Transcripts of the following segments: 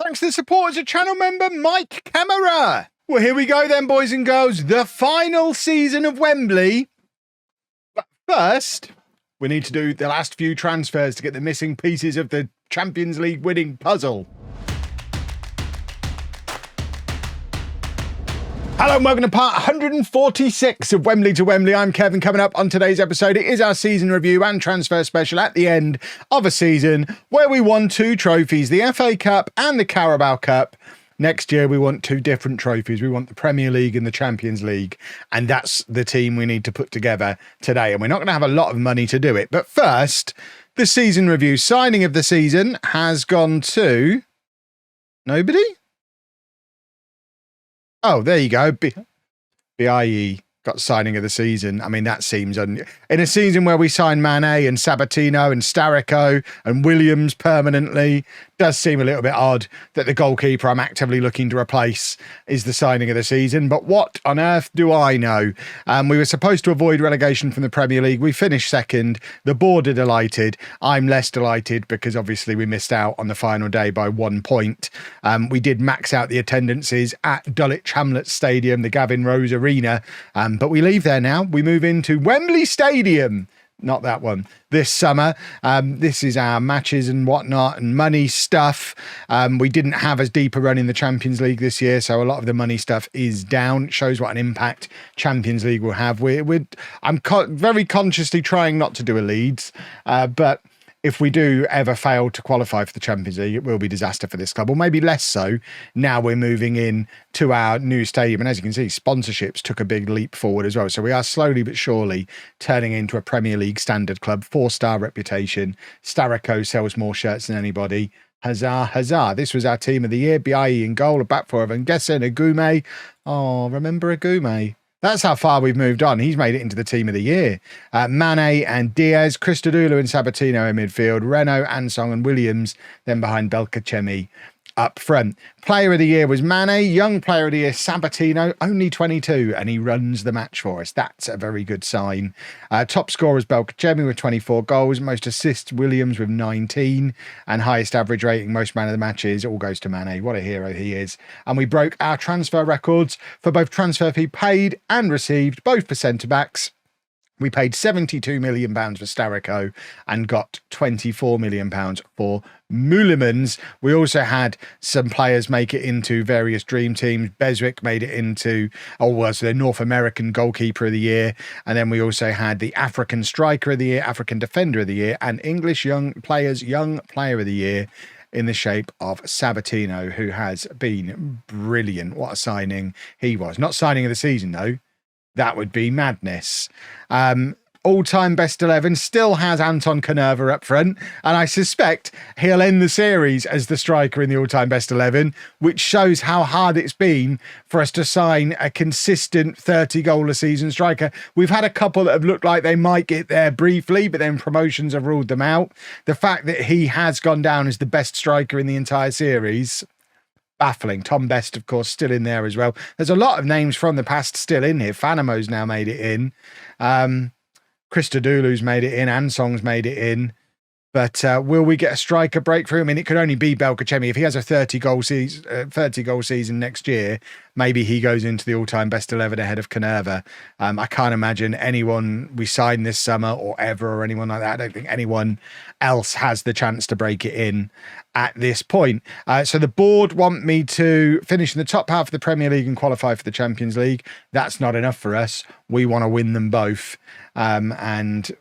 Thanks to the support as a channel member, Mike Camera. Well, here we go then, boys and girls. The final season of Wembley. But first, we need to do the last few transfers to get the missing pieces of the Champions League winning puzzle. Hello and welcome to part 146 of Wembley to Wembley. I'm Kevin. Coming up on today's episode, it is our season review and transfer special at the end of a season where we won 2 trophies, the FA Cup and the Carabao Cup. Next year, we want 2 different trophies. We want the Premier League and the Champions League. And that's the team we need to put together today. And we're not going to have a lot of money to do it. But first, the season review. Signing of the season has gone to... nobody? Oh, there you go. BIE got signing of the season. I mean, that seems... in a season where we signed Mane and Sabatino and Starrico and Williams permanently, does seem a little bit odd that the goalkeeper I'm actively looking to replace is the signing of the season. But what on earth do I know? We were supposed to avoid relegation from the Premier League. We finished second. The board are delighted. I'm less delighted because obviously we missed out on the final day by 1 point. We did max out the attendances at Dulwich Hamlet Stadium, the Gavin Rose Arena. But we leave there now. We move into Wembley Stadium. Not that one. This summer, this is our matches and whatnot and money stuff. We didn't have as deep a run in the Champions League this year, so a lot of the money stuff is down. It shows what an impact Champions League will have. I'm very consciously trying not to do a Leeds, but if we do ever fail to qualify for the Champions League, it will be disaster for this club, or maybe less so. Now we're moving in to our new stadium. And as you can see, sponsorships took a big leap forward as well. So we are slowly but surely turning into a Premier League standard club, 4-star reputation. Starrico sells more shirts than anybody. Huzzah, huzzah. This was our team of the year. BIE in goal, a back four of Ngesa and Agume. Oh, remember Agume? That's how far we've moved on. He's made it into the team of the year. Mane and Diaz, Christodoulou and Sabatino in midfield, Renault, Ansong and Williams, then behind Belkacemi up front. Player of the year was Mane. Young player of the year, Sabatino, only 22, and he runs the match for us. That's a very good sign. Top scorers, Belkacemi with 24 goals. Most assists, Williams with 19. And highest average rating, most man of the matches, all goes to Mane. What a hero he is. And we broke our transfer records for both transfer fee paid and received, both for centre-backs. We paid £72 million for Starrico and got £24 million for Meulemans. We also had some players make it into various dream teams. Beswick made it into, was the North American Goalkeeper of the Year. And then we also had the African Striker of the Year, African Defender of the Year, and English Young Player of the Year in the shape of Sabatino, who has been brilliant. What a signing he was. Not signing of the season, though. That would be madness. All-time best 11 still has Anton Canerva up front, and I suspect he'll end the series as the striker in the all-time best 11, which shows how hard it's been for us to sign a consistent 30-goal-a-season striker. We've had a couple that have looked like they might get there briefly, but then promotions have ruled them out. The fact that he has gone down as the best striker in the entire series... baffling. Tom Best, of course, still in there as well. There's a lot of names from the past still in here. Fanamo's now made it in. Christodoulou's made it in. Ansong's made it in. But will we get a striker breakthrough? I mean, it could only be Belkacemi. If he has a 30-goal season next year, maybe he goes into the all-time best 11 ahead of Canerva. I can't imagine anyone we sign this summer or ever or anyone like that. I don't think anyone else has the chance to break it in at this point. So the board want me to finish in the top half of the Premier League and qualify for the Champions League. That's not enough for us. We want to win them both. And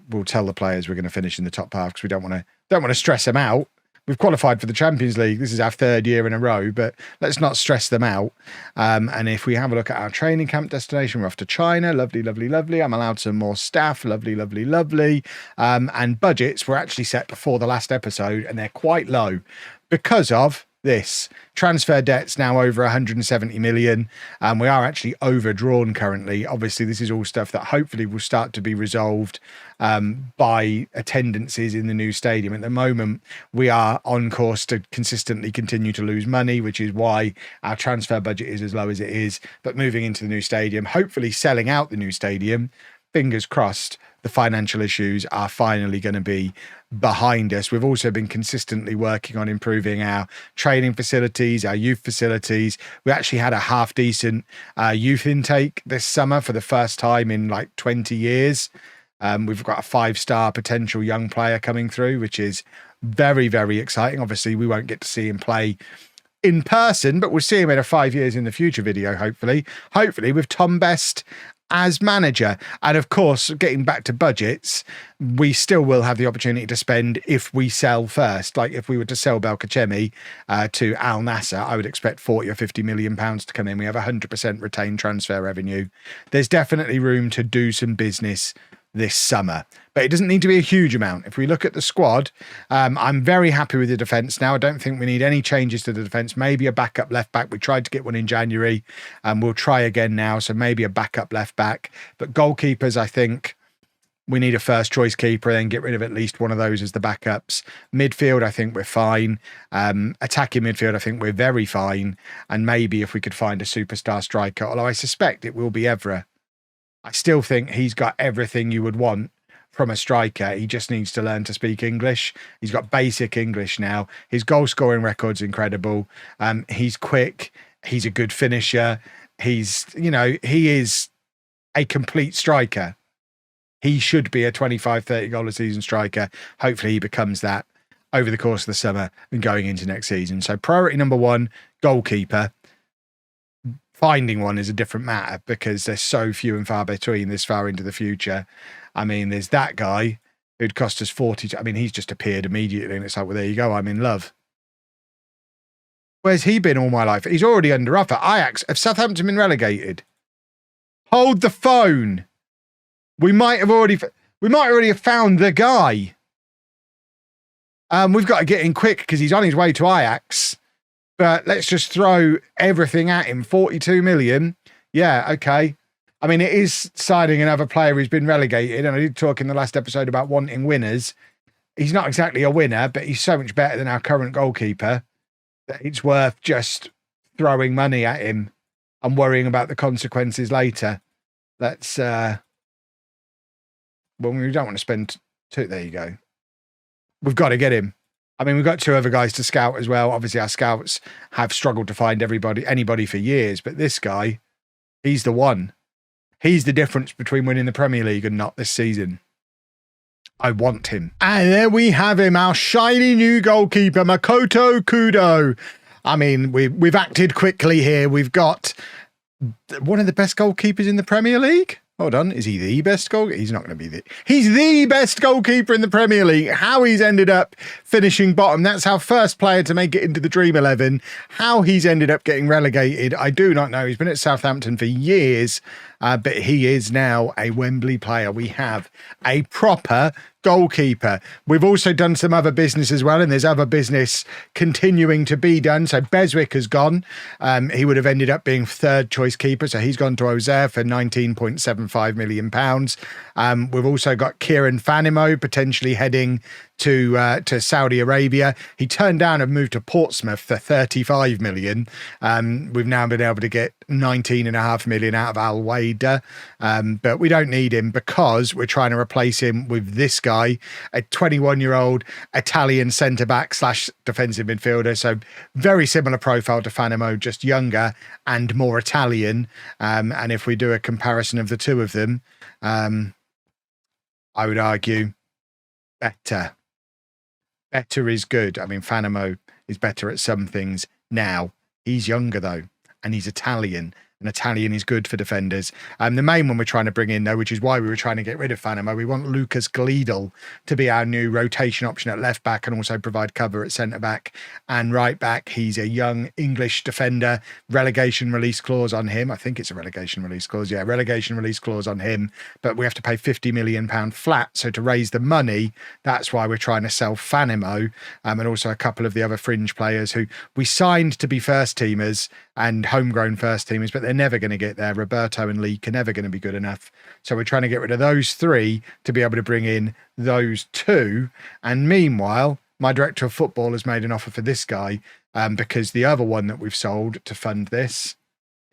we'll tell the players we're going to finish in the top half because we don't want to stress them out. We've qualified for the Champions League. This is our 3rd year in a row, but let's not stress them out. And if we have a look at our training camp destination, we're off to China. Lovely, lovely, lovely. I'm allowed some more staff. Lovely, lovely, lovely. And budgets were actually set before the last episode, and they're quite low because of this. Transfer debt's now over 170 million. We are actually overdrawn currently. Obviously, this is all stuff that hopefully will start to be resolved by attendances in the new stadium. At the moment, we are on course to consistently continue to lose money, which is why our transfer budget is as low as it is. But moving into the new stadium, hopefully selling out the new stadium, fingers crossed, the financial issues are finally going to be behind us. We've also been consistently working on improving our training facilities, our youth facilities. We actually had a half decent youth intake this summer for the first time in like 20 years. We've got a 5-star potential young player coming through, which is very, very exciting. Obviously, we won't get to see him play in person, but we'll see him in a 5 years in the future video, hopefully with Tom Best as manager. And of course, getting back to budgets, we still will have the opportunity to spend if we sell first. Like if we were to sell Belkacemi to Al Nassr, I would expect 40 or 50 million pounds to come in. We have 100% retained transfer revenue. There's definitely room to do some business this summer, but it doesn't need to be a huge amount. If we look at the squad, I'm very happy with the defence now. I don't think we need any changes to the defence. Maybe a backup left back. We tried to get one in January, and we'll try again now. So maybe a backup left back. But goalkeepers, I think we need a first choice keeper, then get rid of at least one of those as the backups. Midfield, I think we're fine. Attacking midfield, I think we're very fine. And maybe if we could find a superstar striker, although I suspect it will be Evra. I still think he's got everything you would want from a striker. He just needs to learn to speak English. He's got basic English now. His goal scoring record's incredible. He's quick. He's a good finisher. He's, he is a complete striker. He should be a 25, 30 goal a season striker. Hopefully he becomes that over the course of the summer and going into next season. So priority number 1, goalkeeper. Finding one is a different matter because they're so few and far between this far into the future. I mean, there's that guy who'd cost us 40. I mean, he's just appeared immediately and it's like, well, there you go. I'm in love. Where's he been all my life? He's already under offer. Ajax, have Southampton been relegated? Hold the phone. We might already have found the guy. We've got to get in quick because he's on his way to Ajax. But let's just throw everything at him. 42 million. Yeah, okay. I mean, it is signing another player who's been relegated. And I did talk in the last episode about wanting winners. He's not exactly a winner, but he's so much better than our current goalkeeper that it's worth just throwing money at him and worrying about the consequences later. Let's, well, we don't want to spend two. There you go. We've got to get him. I mean, we've got 2 other guys to scout as well. Obviously, our scouts have struggled to find anybody for years, but this guy, he's the one. He's the difference between winning the Premier League and not this season. I want him. And there we have him, our shiny new goalkeeper, Makoto Kudo. I mean, we've acted quickly here. We've got one of the best goalkeepers in the Premier League. Hold on, is he the best goalkeeper? He's not going to be he's the best goalkeeper in the Premier League. How he's ended up finishing bottom. That's our first player to make it into the Dream 11. How he's ended up getting relegated, I do not know. He's been at Southampton for years, but he is now a Wembley player. We have a proper goalkeeper. We've also done some other business as well, and there's other business continuing to be done. So Beswick has gone. He would have ended up being 3rd choice keeper, so he's gone to Auxerre for £19.75 million. We've also got Kieran Fanimo potentially heading to Saudi Arabia. He turned down and moved to Portsmouth for 35 million. We've now been able to get 19.5 million out of Al Wada, but we don't need him because we're trying to replace him with this guy, a 21-year-old Italian centre-back / defensive midfielder. So very similar profile to Fanimo, just younger and more Italian. And if we do a comparison of the two of them, I would argue better. Better is good. I mean, Fanimo is better at some things now. He's younger, though, and he's Italian. And Italian is good for defenders. The main one we're trying to bring in, though, which is why we were trying to get rid of Fanimo, we want Lucas Gleadle to be our new rotation option at left back and also provide cover at centre back and right back. He's a young English defender. Relegation release clause on him. I think it's a relegation release clause. Yeah, relegation release clause on him. But we have to pay £50 million flat. So to raise the money, that's why we're trying to sell Fanimo and also a couple of the other fringe players who we signed to be first teamers and homegrown first teamers, but they're never going to get there. Roberto and Leek are never going to be good enough. So we're trying to get rid of those 3 to be able to bring in those 2. And meanwhile, my director of football has made an offer for this guy because the other one that we've sold to fund this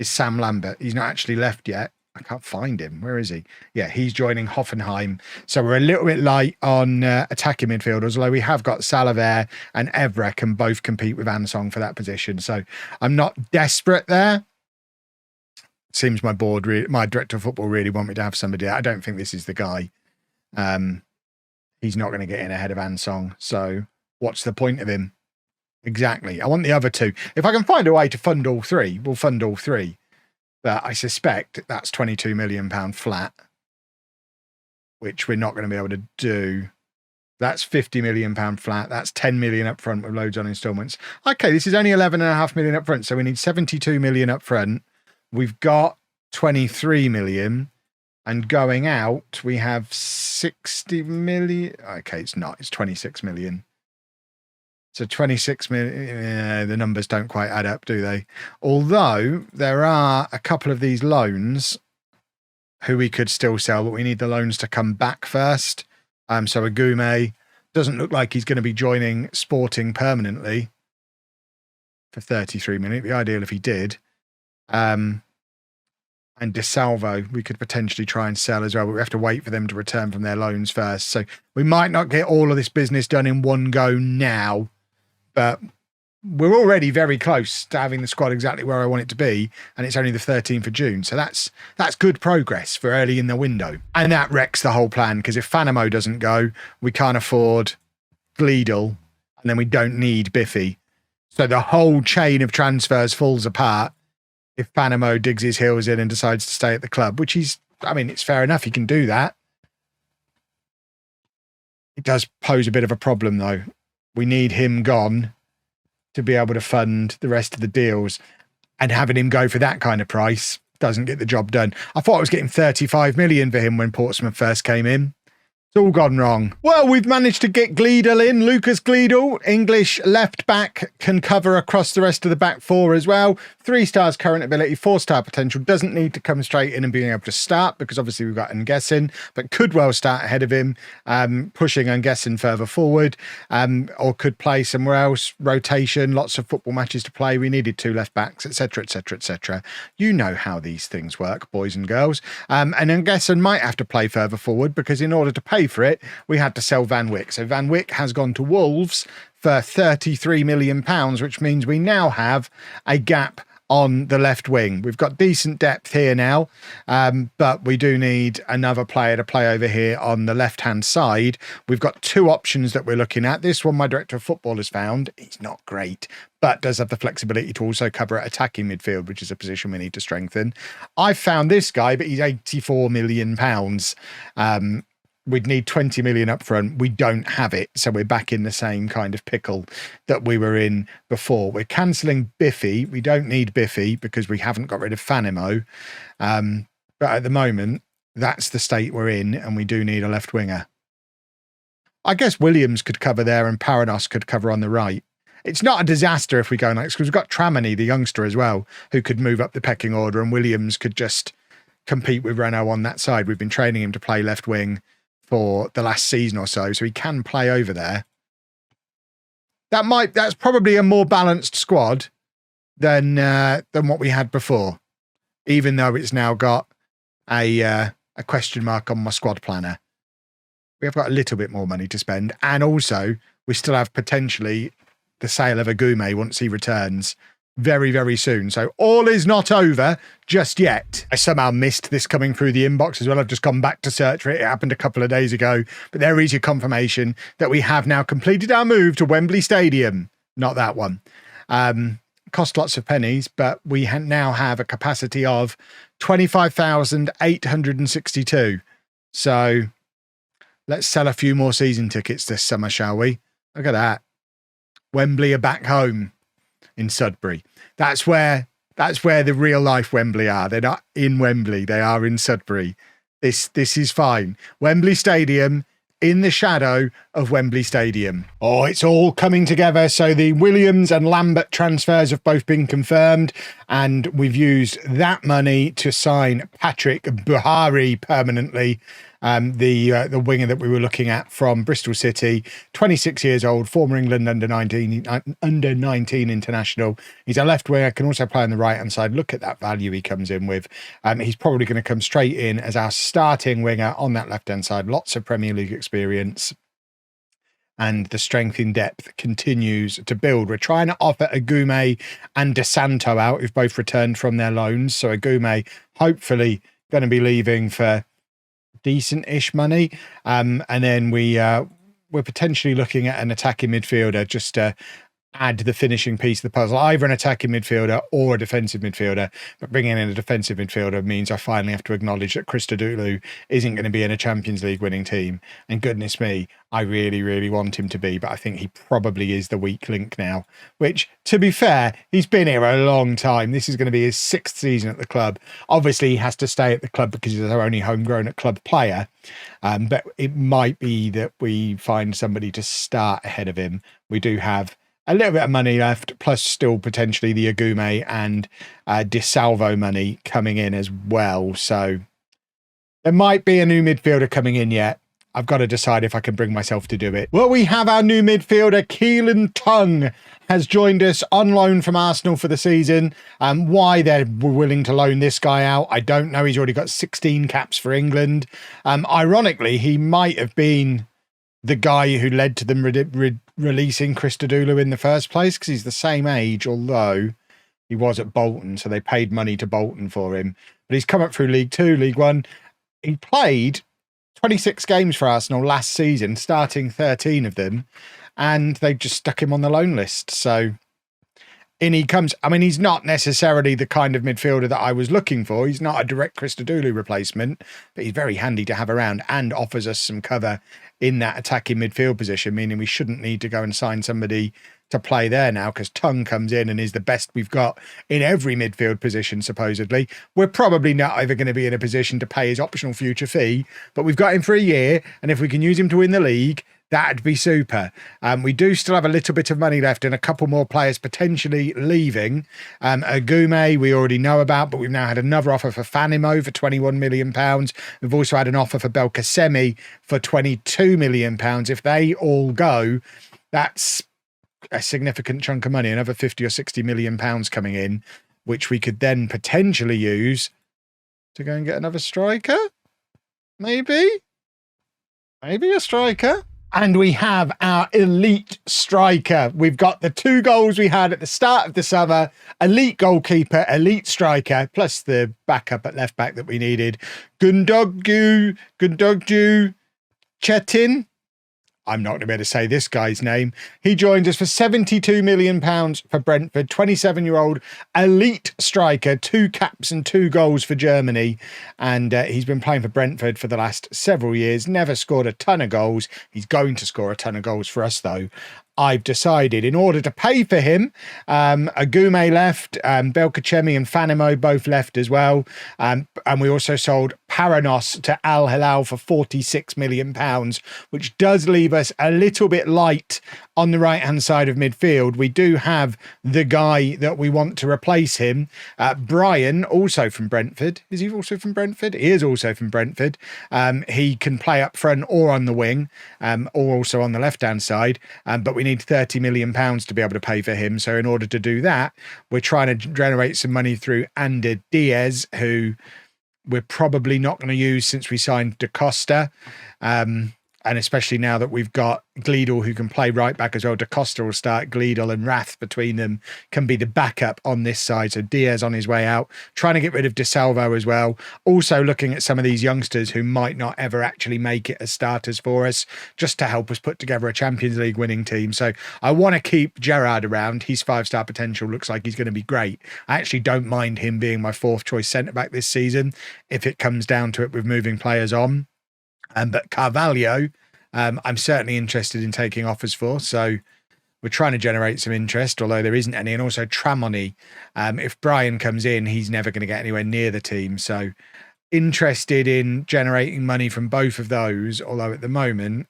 is Sam Lambert. He's not actually left yet. I can't find him. Where is he? Yeah, he's joining Hoffenheim. So we're a little bit light on attacking midfielders, although we have got Salaver and Evra can both compete with Ansong for that position. So I'm not desperate there. Seems my director of football really want me to have somebody. I don't think this is the guy. He's not going to get in ahead of Ansong. So what's the point of him? Exactly. I want the other two. If I can find a way to fund all three, we'll fund all three. But I suspect that's £22 million flat, which we're not going to be able to do. That's £50 million flat. That's 10 million up front with loads on installments. Okay, this is only 11.5 million up front. So we need 72 million up front. We've got 23 million. And going out, we have 60 million. Okay, it's not. It's 26 million. So 26 million, the numbers don't quite add up, do they? Although there are a couple of these loans who we could still sell, but we need the loans to come back first. So Agume doesn't look like he's going to be joining Sporting permanently for 33 million. It'd be ideal if he did. And DeSalvo, we could potentially try and sell as well, but we have to wait for them to return from their loans first. So we might not get all of this business done in one go now. But we're already very close to having the squad exactly where I want it to be, and it's only the 13th of June. So that's good progress for early in the window. And that wrecks the whole plan, because if Fanamo doesn't go, we can't afford Gleedle, and then we don't need Biffy. So the whole chain of transfers falls apart if Fanamo digs his heels in and decides to stay at the club, which it's fair enough. He can do that. It does pose a bit of a problem, though. We need him gone to be able to fund the rest of the deals, and having him go for that kind of price doesn't get the job done. I thought I was getting 35 million for him when Portsmouth first came in. It's all gone wrong. Well, we've managed to get Gleedle in. Lucas Gleedle, English left back, can cover across the rest of the back four as well. 3 stars current ability, 4-star potential. Doesn't need to come straight in and being able to start, because obviously we've got Nguessin, but could well start ahead of him, pushing Nguessin further forward, or could play somewhere else. Rotation, lots of football matches to play. We needed 2 left backs, etc., etc., etc. You know how these things work, boys and girls. And Nguessin might have to play further forward, because in order to pay for it, we had to sell Van Wyck. So Van Wyck has gone to Wolves for £33 million, which means we now have a gap on the left wing. We've got decent depth here now, but we do need another player to play over here on the left-hand side. We've got 2 options that we're looking at. This one my director of football has found. He's not great, but does have the flexibility to also cover attacking midfield, which is a position we need to strengthen. I found this guy, but he's £84 million. We'd need 20 million up front. We don't have it. So we're back in the same kind of pickle that we were in before. We're cancelling Biffy. We don't need Biffy because we haven't got rid of Fanimo. But at the moment, that's the state we're in, and we do need a left winger. I guess Williams could cover there and Paranos could cover on the right. It's not a disaster if we go next, because we've got Tramini, the youngster as well, who could move up the pecking order, and Williams could just compete with Renault on that side. We've been training him to play left wing for the last season or so he can play over there. That's probably a more balanced squad than what we had before, even though it's now got a question mark on my squad planner. We have got a little bit more money to spend, and also we still have potentially the sale of Agume once he returns very, very soon. So all is not over just yet. I somehow missed this coming through the inbox as well. I've just gone back to search for it. It happened a couple of days ago, but there is your confirmation that we have now completed our move to Wembley Stadium. Not that one. Cost lots of pennies, but we now have a capacity of 25,862. So let's sell a few more season tickets this summer, shall we? Look at that. Wembley are back home in Sudbury. That's where the real life Wembley are. They're not in Wembley. They are in Sudbury. This is fine. Wembley Stadium in the shadow of Wembley Stadium. Oh, it's all coming together. So the Williams and Lambert transfers have both been confirmed. and we've used that money to sign Patrick Buhari permanently, the winger that we were looking at from Bristol City, 26 years old, former England under-19 international. He's a left winger, can also play on the right-hand side. Look at that value he comes in with. He's probably going to come straight in as our starting winger on that left-hand side. Lots of Premier League experience. And the strength in depth continues to build. We're trying to offer Agume and De Santo out, who've both returned from their loans. So Agume hopefully going to be leaving for decent-ish money. And then we're potentially looking at an attacking midfielder just to add the finishing piece of the puzzle, either an attacking midfielder or a defensive midfielder. But bringing in a defensive midfielder means I finally have to acknowledge that Christodoulou isn't going to be in a Champions League winning team. And goodness me, I really, really want him to be, but I think he probably is the weak link now, which, to be fair, he's been here a long time. This is going to be his 6th season at the club. Obviously, he has to stay at the club because he's our only homegrown at club player. But it might be that we find somebody to start ahead of him. We do have a little bit of money left, plus still potentially the Agume and De Salvo money coming in as well. So there might be a new midfielder coming in yet. I've got to decide if I can bring myself to do it. Well, we have our new midfielder, Keelan Tongue, has joined us on loan from Arsenal for the season. Why they're willing to loan this guy out, I don't know. He's already got 16 caps for England. Ironically, he might have been the guy who led to them releasing Christodoulou in the first place, because he's the same age, although he was at Bolton, so they paid money to Bolton for him. But he's come up through League Two, League One. He played 26 games for Arsenal last season, starting 13 of them, and they just stuck him on the loan list. So in he comes. I mean, he's not necessarily the kind of midfielder that I was looking for. He's not a direct Christodoulou replacement, but he's very handy to have around and offers us some cover in that attacking midfield position, meaning we shouldn't need to go and sign somebody to play there now, because Tongue comes in and is the best we've got in every midfield position, supposedly. We're probably not ever going to be in a position to pay his optional future fee, but we've got him for a year, and if we can use him to win the league, that'd be super. We do still have a little bit of money left and a couple more players potentially leaving. Agume, we already know about, but we've now had another offer for Fanimo for £21 million. We've also had an offer for Belkacemi for £22 million. If they all go, that's a significant chunk of money, another 50 or 60 million pounds coming in, which we could then potentially use to go and get another striker. Maybe a striker. And we have our elite striker. We've got the 2 goals we had at the start of the summer, elite goalkeeper, elite striker, plus the backup at left back that we needed. Gundogju Chetin. I'm not going to be able to say this guy's name. He joined us for £72 million for Brentford, 27-year-old elite striker, 2 caps and 2 goals for Germany. And he's been playing for Brentford for the last several years, never scored a ton of goals. He's going to score a ton of goals for us, though. I've decided in order to pay for him, Agume left, Belkacemi and Fanimo both left as well. And we also sold Paranos to Al Hilal for £46 million, which does leave us a little bit light on the right-hand side of midfield. We do have the guy that we want to replace him, Brian, also from Brentford. Is he also from Brentford? He is also from Brentford. He can play up front or on the wing, or also on the left-hand side, but we need £30 million to be able to pay for him. So in order to do that, we're trying to generate some money through Ander Diaz, who we're probably not going to use since we signed Da Costa. And especially now that we've got Gleedle, who can play right back as well. Da Costa will start. Gleedle and Rath between them can be the backup on this side. So Diaz on his way out. Trying to get rid of De Salvo as well. Also looking at some of these youngsters who might not ever actually make it as starters for us, just to help us put together a Champions League winning team. So I want to keep Gerrard around. His 5-star potential looks like he's going to be great. I actually don't mind him being my 4th choice centre-back this season, if it comes down to it with moving players on. But Carvalho, I'm certainly interested in taking offers for. So we're trying to generate some interest, although there isn't any. And also Tramoni, if Brian comes in, he's never going to get anywhere near the team. So interested in generating money from both of those, although at the moment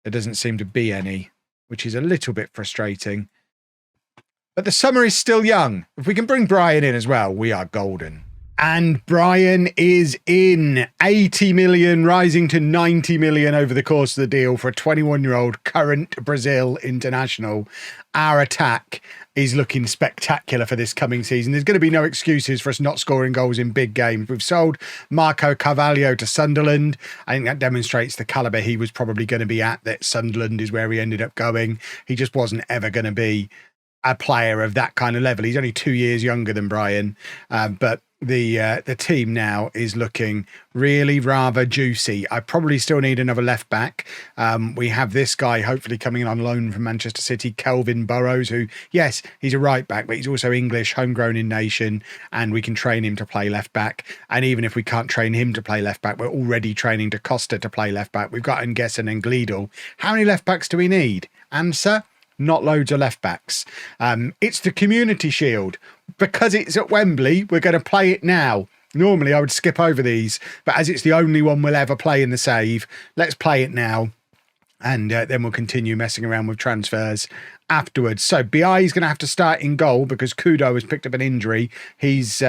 there doesn't seem to be any, which is a little bit frustrating. But the summer is still young. If we can bring Brian in as well, we are golden. And Brian is in. 80 million rising to 90 million over the course of the deal for a 21-year-old current Brazil international. Our attack is looking spectacular for this coming season. There's going to be no excuses for us not scoring goals in big games. We've sold Marco Carvalho to Sunderland. I think that demonstrates the calibre he was probably going to be at, that Sunderland is where he ended up going. He just wasn't ever going to be a player of that kind of level. He's only 2 years younger than Brian, but the team now is looking really rather juicy. I probably still need another left back. We have this guy hopefully coming in on loan from Manchester City, Kelvin Burrows, who, yes, he's a right back, but he's also English, homegrown in nation, and we can train him to play left back. And even if we can't train him to play left back, we're already training Da Costa to play left back. We've got Nguesen and Gleedle. How many left backs do we need? Answer: not loads of left backs. It's the Community Shield. Because it's at Wembley, we're going to play it now. Normally I would skip over these, but as it's the only one we'll ever play in the save, let's play it now. And then we'll continue messing around with transfers afterwards. So BI is going to have to start in goal because Kudo has picked up an injury. He's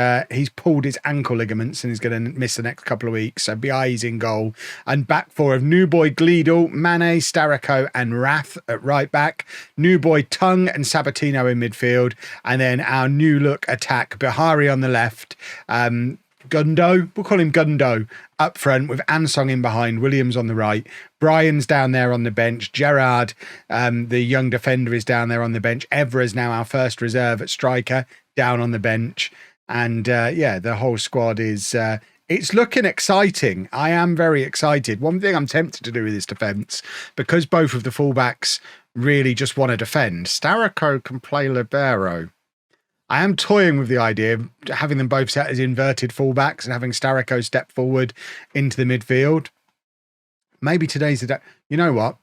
pulled his ankle ligaments and is going to miss the next couple of weeks. So BI is in goal. And back four of New Boy Gleedle, Mane, Starrico and Rath at right back. New Boy Tung and Sabatino in midfield. And then our new look attack, Bihari on the left. Gundo, we'll call him Gundo, up front with Ansong in behind, Williams on the right, Brian's down there on the bench, Gerard, the young defender, is down there on the bench, Evra's now our first reserve at striker, down on the bench, and the whole squad is... it's looking exciting. I am very excited. One thing I'm tempted to do with this defence, because both of the fullbacks really just want to defend, Starrico can play libero. I am toying with the idea of having them both set as inverted fullbacks and having Starrico step forward into the midfield. Maybe today's the day. You know what?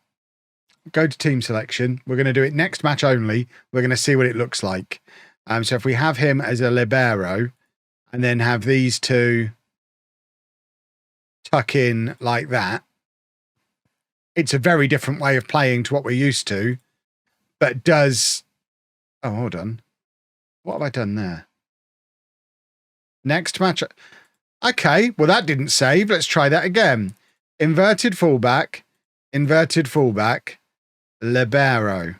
Go to team selection. We're going to do it next match only. We're going to see what it looks like. So if we have him as a libero and then have these two tuck in like that, it's a very different way of playing to what we're used to, but does... Oh, hold on. What have I done there? Next match. Okay, well, that didn't save. Let's try that again. Inverted fullback, libero.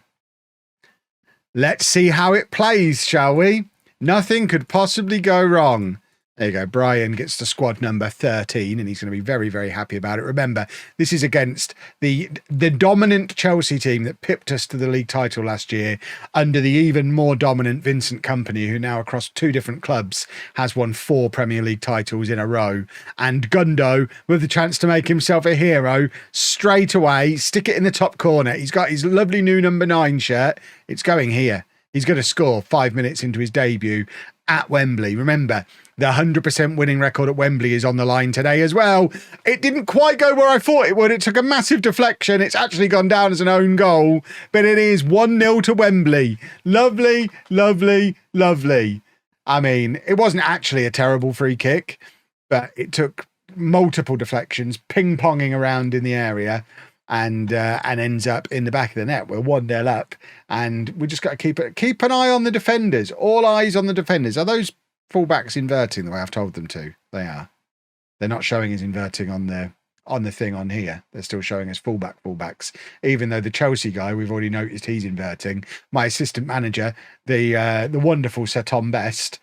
Let's see how it plays, shall we? Nothing could possibly go wrong. There you go. Brian gets to squad number 13 and he's going to be very, very happy about it. Remember, this is against the dominant Chelsea team that pipped us to the league title last year under the even more dominant Vincent Kompany, who now across 2 different clubs has won 4 Premier League titles in a row. And Gundo with the chance to make himself a hero straight away, stick it in the top corner. He's got his lovely new number 9 shirt. It's going here. He's going to score 5 minutes into his debut at Wembley. Remember, the 100% winning record at Wembley is on the line today as well. It didn't quite go where I thought it would. It took a massive deflection. It's actually gone down as an own goal, but it is 1-0 to Wembley. Lovely, lovely, lovely. I mean, it wasn't actually a terrible free kick, but it took multiple deflections, ping-ponging around in the area, and ends up in the back of the net. We're 1-0 up, and we just got to keep an eye on the defenders. All eyes on the defenders. Are those fullbacks inverting the way I've told them to? They are. They're not showing as inverting on the thing on here. They're still showing as fullbacks, even though the Chelsea guy, we've already noticed he's inverting. My assistant manager, the wonderful Sir Tom Best,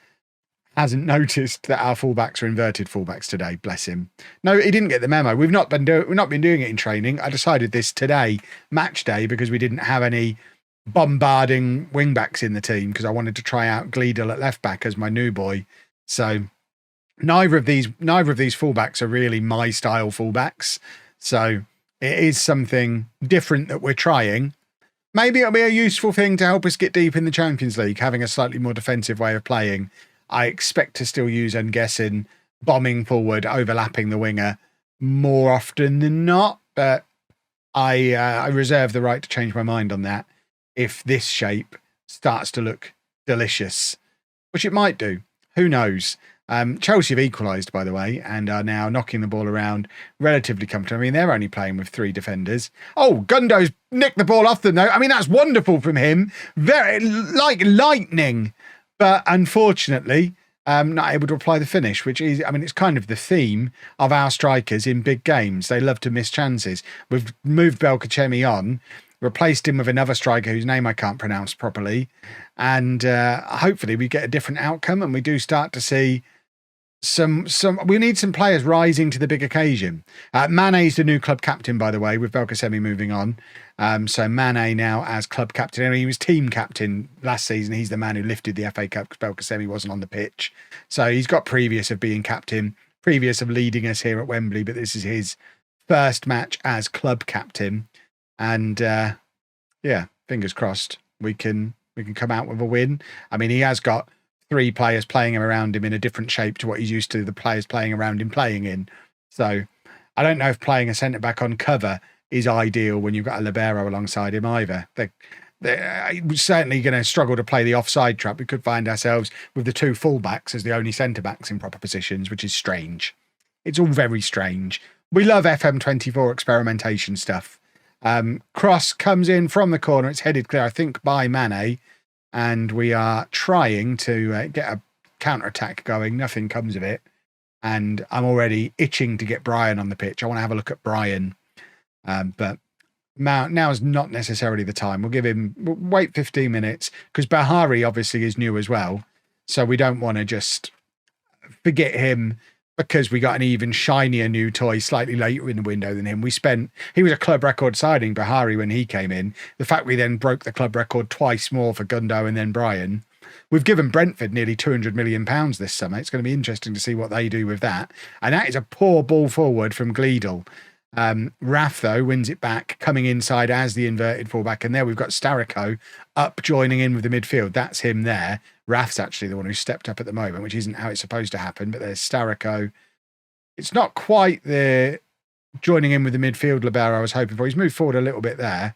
hasn't noticed that our fullbacks are inverted fullbacks today. Bless him. No, he didn't get the memo. We've not been doing it in training. I decided this today, match day, because we didn't have any bombarding wingbacks in the team, because I wanted to try out Gleedle at left back as my new boy. So neither of these fullbacks are really my style fullbacks. So it is something different that we're trying. Maybe it'll be a useful thing to help us get deep in the Champions League, having a slightly more defensive way of playing. I expect to still use Nguesen bombing forward, overlapping the winger more often than not, but I reserve the right to change my mind on that if this shape starts to look delicious, which it might do. Who knows? Chelsea have equalised, by the way, and are now knocking the ball around relatively comfortably. I mean, they're only playing with 3 defenders. Oh, Gundo's nicked the ball off them, though. I mean, that's wonderful from him. Very, like lightning. But unfortunately, not able to apply the finish, which is, I mean, it's kind of the theme of our strikers in big games. They love to miss chances. We've moved Belkacemi on, replaced him with another striker whose name I can't pronounce properly. And hopefully we get a different outcome and we do start to see we need some players rising to the big occasion. Mane's the new club captain, by the way, with Belkacemi moving on. So Mane now as club captain. And he was team captain last season. He's the man who lifted the FA Cup because Belkacemi wasn't on the pitch. So he's got previous of being captain, previous of leading us here at Wembley, but this is his first match as club captain. And yeah, fingers crossed we can come out with a win. I mean, he has got 3 players playing around him in a different shape to what he's used to the players playing around him playing in. So I don't know if playing a centre-back on cover is ideal when you've got a libero alongside him either. They're certainly going to struggle to play the offside trap. We could find ourselves with the 2 full-backs as the only centre-backs in proper positions, which is strange. It's all very strange. We love FM24 experimentation stuff. Cross comes in from the corner. It's headed clear, I think, by Mane. And we are trying to get a counter-attack going. Nothing comes of it. And I'm already itching to get Brian on the pitch. I want to have a look at Brian. But now is not necessarily the time. We'll wait 15 minutes because Bahari obviously is new as well. So we don't want to just forget him because we got an even shinier new toy slightly later in the window than him. He was a club record signing, Bahari, when he came in. The fact we then broke the club record twice more for Gundo and then Brian. We've given Brentford nearly £200 million this summer. It's going to be interesting to see what they do with that. And that is a poor ball forward from Gleedle. Raf, though, wins it back, coming inside as the inverted fullback. And there we've got Starico up joining in with the midfield. That's him there. Raf's actually the one who stepped up at the moment, which isn't how it's supposed to happen. But there's Starico. It's not quite the joining in with the midfield libero I was hoping for. He's moved forward a little bit there.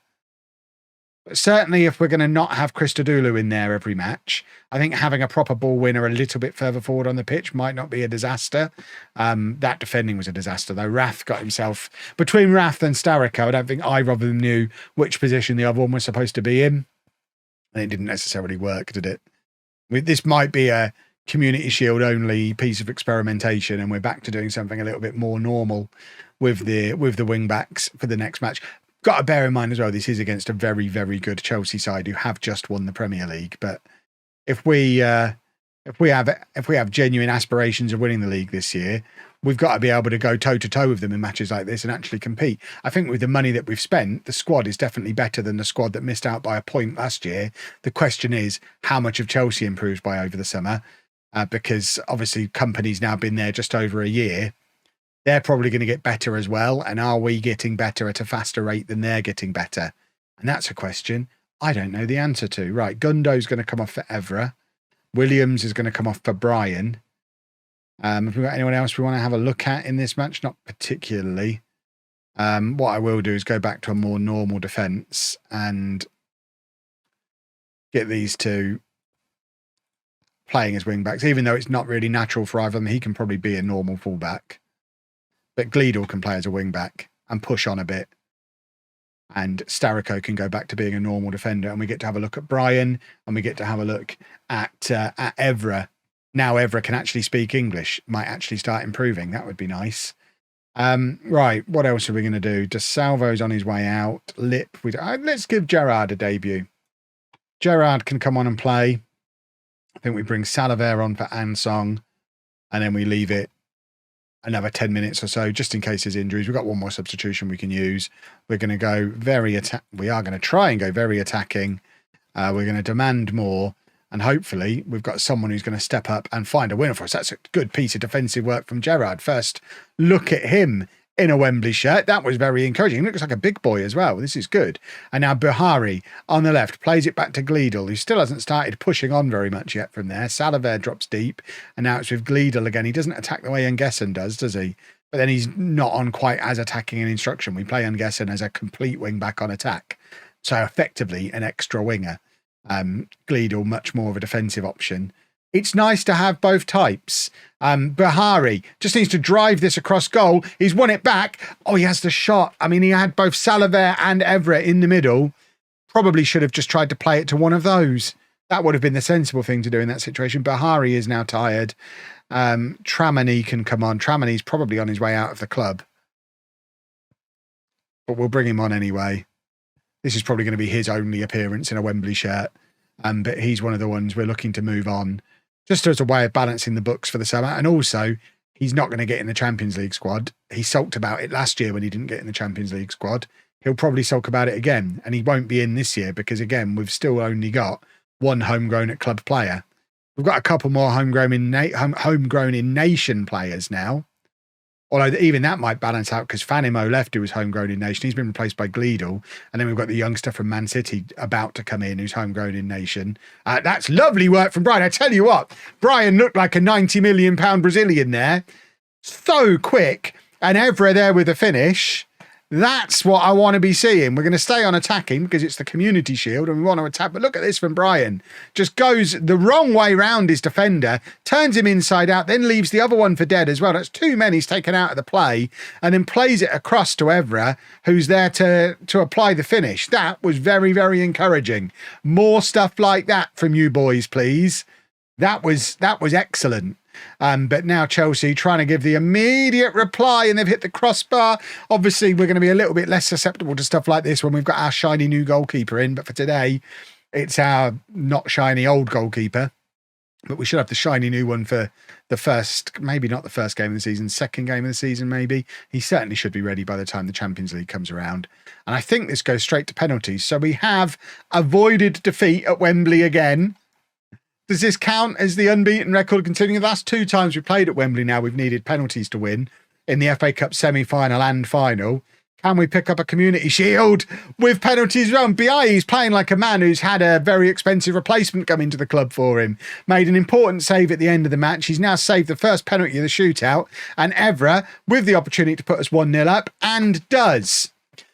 But certainly if we're going to not have Christodoulou in there every match, I think having a proper ball winner a little bit further forward on the pitch might not be a disaster. That defending was a disaster, though. Raf got himself... Between Raf and Starico, I don't think either of them knew which position the other one was supposed to be in. And it didn't necessarily work, did it? This might be a Community Shield only piece of experimentation, and we're back to doing something a little bit more normal with the wing backs for the next match. Got to bear in mind as well, this is against a very, very good Chelsea side who have just won the Premier League. But if we have genuine aspirations of winning the league this year, we've got to be able to go toe to toe with them in matches like this and actually compete. I think with the money that we've spent, the squad is definitely better than the squad that missed out by a point last year. The question is how much of Chelsea improves by over the summer, because obviously Company's now been there just over a year. They're probably going to get better as well. And are we getting better at a faster rate than they're getting better? And that's a question I don't know the answer to. Right, Gundo's going to come off for Evra. Williams is going to come off for Brian. Have we got anyone else we want to have a look at in this match? Not particularly. What I will do is go back to a more normal defence and get these two playing as wing-backs, even though it's not really natural for either of them. He can probably be a normal full-back. But Gleedle can play as a wing-back and push on a bit. And Starico can go back to being a normal defender. And we get to have a look at Brian, and we get to have a look at Evra. Now Evra can actually speak English. Might actually start improving. That would be nice. Right, what else are we going to do? DeSalvo's on his way out. Let's give Gerrard a debut. Gerrard can come on and play. I think we bring Salaver on for Ansong. And then we leave it another 10 minutes or so, just in case there's injuries. We've got one more substitution we can use. We're going to go we are going to try and go very attacking. We're going to demand more. And hopefully we've got someone who's going to step up and find a winner for us. That's a good piece of defensive work from Gerrard. First, look at him in a Wembley shirt. That was very encouraging. He looks like a big boy as well. This is good. And now Buhari on the left plays it back to Gleedle, who still hasn't started pushing on very much yet from there. Salaver drops deep. And now it's with Gleedle again. He doesn't attack the way Nguesson does he? But then he's not on quite as attacking an instruction. We play Nguesson as a complete wing back on attack. So effectively an extra winger. Gleedle much more of a defensive option. It's nice to have both types. Bahari just needs to drive this across goal. He's won it back. Oh, he has the shot. I mean, he had both Salaver and Evra in the middle. Probably should have just tried to play it to one of those. That would have been the sensible thing to do in that situation. Bahari is now tired. Tramini can come on. Tramini's probably on his way out of the club. But we'll bring him on anyway. This is probably going to be his only appearance in a Wembley shirt. But he's one of the ones we're looking to move on. Just as a way of balancing the books for the summer. And also, he's not going to get in the Champions League squad. He sulked about it last year when he didn't get in the Champions League squad. He'll probably sulk about it again. And he won't be in this year because, again, we've still only got one homegrown at club player. We've got a couple more homegrown in nation players now. Although even that might balance out because Fanimo left, who was homegrown in nation. He's been replaced by Gleedle. And then we've got the youngster from Man City about to come in who's homegrown in nation. That's lovely work from Brian. I tell you what, Brian looked like a £90 million Brazilian there. So quick. And Evra there with the finish. That's what I want to be seeing. We're going to stay on attacking because it's the Community Shield and we want to attack. But look at this from Brian. Just goes the wrong way round his defender, turns him inside out, then leaves the other one for dead as well. That's two men he's taken out of the play and then plays it across to Evra, who's there to apply the finish. That was very, very encouraging. More stuff like that from you boys, please. That was excellent. But now Chelsea trying to give the immediate reply and they've hit the crossbar. Obviously, we're going to be a little bit less susceptible to stuff like this when we've got our shiny new goalkeeper in. But for today, it's our not shiny old goalkeeper. But we should have the shiny new one for the first, maybe not the first game of the season, second game of the season, maybe. He certainly should be ready by the time the Champions League comes around. And I think this goes straight to penalties. So we have avoided defeat at Wembley again. Does this count as the unbeaten record continuing? The last two times we played at Wembley now, we've needed penalties to win in the FA Cup semi-final and final. Can we pick up a Community Shield with penalties wrong? Biayi's playing like a man who's had a very expensive replacement come into the club for him. Made an important save at the end of the match. He's now saved the first penalty of the shootout. And Evra, with the opportunity to put us 1-0 up, and does.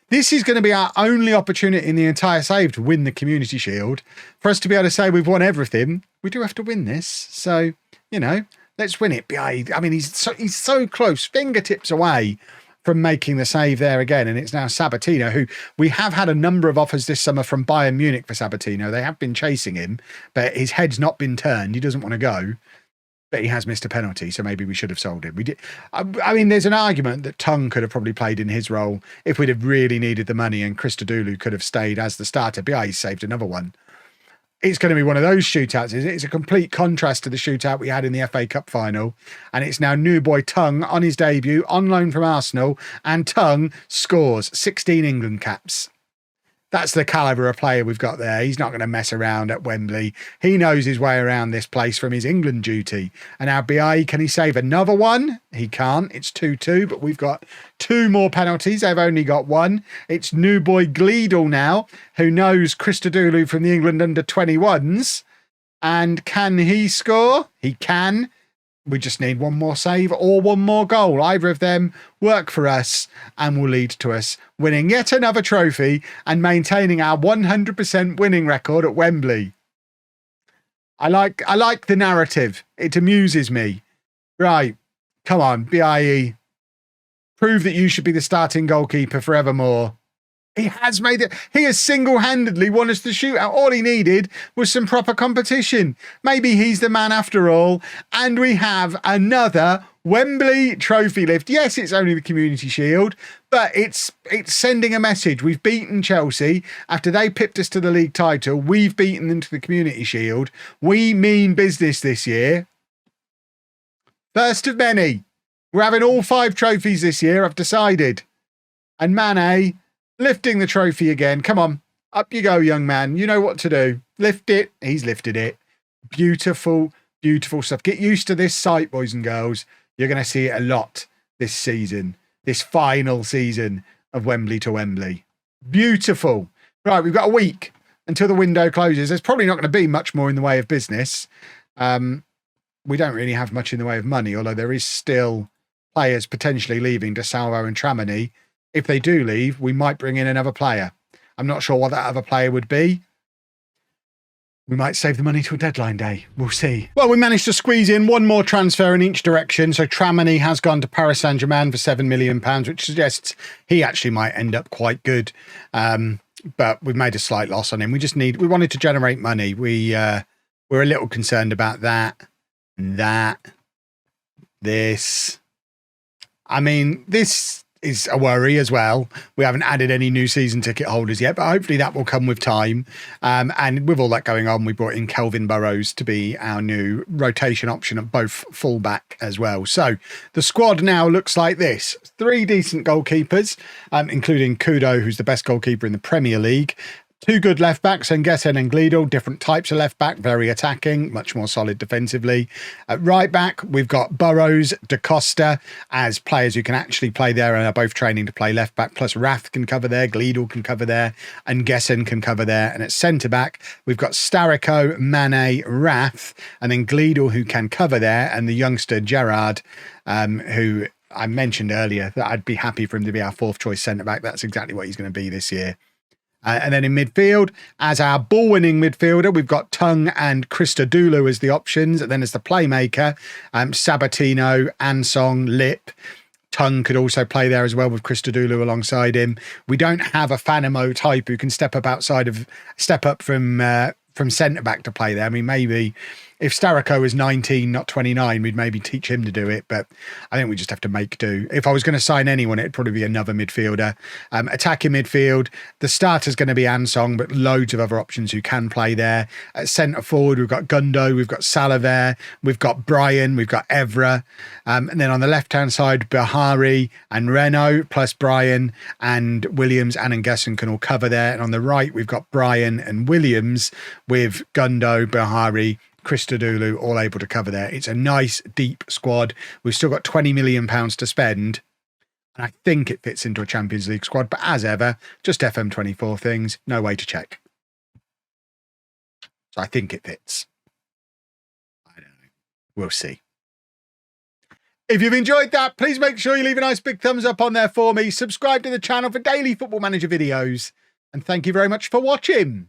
This is going to be our only opportunity in the entire save to win the Community Shield. For us to be able to say we've won everything, we do have to win this. So, you know, let's win it. I mean, he's so close, fingertips away from making the save there again. And it's now Sabatino, who we have had a number of offers this summer from Bayern Munich for Sabatino. They have been chasing him, but his head's not been turned. He doesn't want to go. But he has missed a penalty, so maybe we should have sold him. We did. I mean, there's an argument that Tung could have probably played in his role if we'd have really needed the money, and Christodoulou could have stayed as the starter. But yeah, he saved another one. It's going to be one of those shootouts. It's a complete contrast to the shootout we had in the FA Cup final. And it's now new boy Tung on his debut, on loan from Arsenal, and Tung scores 16 England caps. That's the calibre of player we've got there. He's not going to mess around at Wembley. He knows his way around this place from his England duty. And now Biayi, can he save another one? He can't. It's 2-2, but we've got two more penalties. They've only got one. It's new boy Gleedle now, who knows Christodoulou from the England under-21s. And can he score? He can. We just need one more save or one more goal. Either of them work for us and will lead to us winning yet another trophy and maintaining our 100% winning record at Wembley. I like the narrative. It amuses me. Right. Come on, BIE. Prove that you should be the starting goalkeeper forevermore. He has made it. He has single-handedly won us the shootout. All he needed was some proper competition. Maybe he's the man after all. And we have another Wembley trophy lift. Yes, it's only the Community Shield, but it's sending a message. We've beaten Chelsea. After they pipped us to the league title, we've beaten them to the Community Shield. We mean business this year. First of many. We're having all 5 trophies this year, I've decided. And Mane lifting the trophy again. Come on. Up you go, young man. You know what to do. Lift it. He's lifted it. Beautiful, beautiful stuff. Get used to this sight, boys and girls. You're going to see it a lot this season. This final season of Wembley to Wembley. Beautiful. Right, we've got a week until the window closes. There's probably not going to be much more in the way of business. We don't really have much in the way of money, although there is still players potentially leaving to Salvo and Tramini. If they do leave, we might bring in another player. I'm not sure what that other player would be. We might save the money till deadline day. We'll see. Well, we managed to squeeze in one more transfer in each direction. So Tramini has gone to Paris Saint-Germain for £7 million, which suggests he actually might end up quite good. But we've made a slight loss on him. We wanted to generate money. We're a little concerned about that. This. I mean, this is a worry as well. We haven't added any new season ticket holders yet, but hopefully that will come with time. And with all that going on, we brought in Kelvin Burrows to be our new rotation option at both fullback as well. So the squad now looks like this. 3 decent goalkeepers, including Kudo, who's the best goalkeeper in the Premier League. 2 good left backs, Nguesen and Gleedle, different types of left back, very attacking, much more solid defensively. At right back, we've got Burrows, Da Costa as players who can actually play there and are both training to play left back. Plus Rath can cover there, Gleedle can cover there, and Nguesen can cover there. And at centre back, we've got Starrico, Mane, Rath, and then Gleedle who can cover there, and the youngster Gerrard, who I mentioned earlier that I'd be happy for him to be our 4th choice centre back. That's exactly what he's going to be this year. And then in midfield, as our ball-winning midfielder, we've got Tung and Christodoulou as the options. And then as the playmaker, Sabatino, Ansong, Lip. Tung could also play there as well with Christodoulou alongside him. We don't have a Fanamo type who can step up from centre-back to play there. I mean, maybe if Starrico was 19, not 29, we'd maybe teach him to do it, but I think we just have to make do. If I was going to sign anyone, it'd probably be another midfielder. Attacking midfield, the starter's going to be Ansong, but loads of other options who can play there. At centre forward, we've got Gundo, we've got Salaver, we've got Brian, we've got Evra. And then on the left-hand side, Bahari and Renault, plus Brian and Williams and Nguesen can all cover there. And on the right, we've got Brian and Williams with Gundo, Bahari, Christodoulou all able to cover there. It's a nice deep squad. We've still got £20 million to spend, and I think it fits into a Champions League squad, but as ever, just FM24 things, no way to check. So I think it fits. I don't know. We'll see. If you've enjoyed that, please make sure you leave a nice big thumbs up on there for me. Subscribe to the channel for daily Football Manager videos, and thank you very much for watching.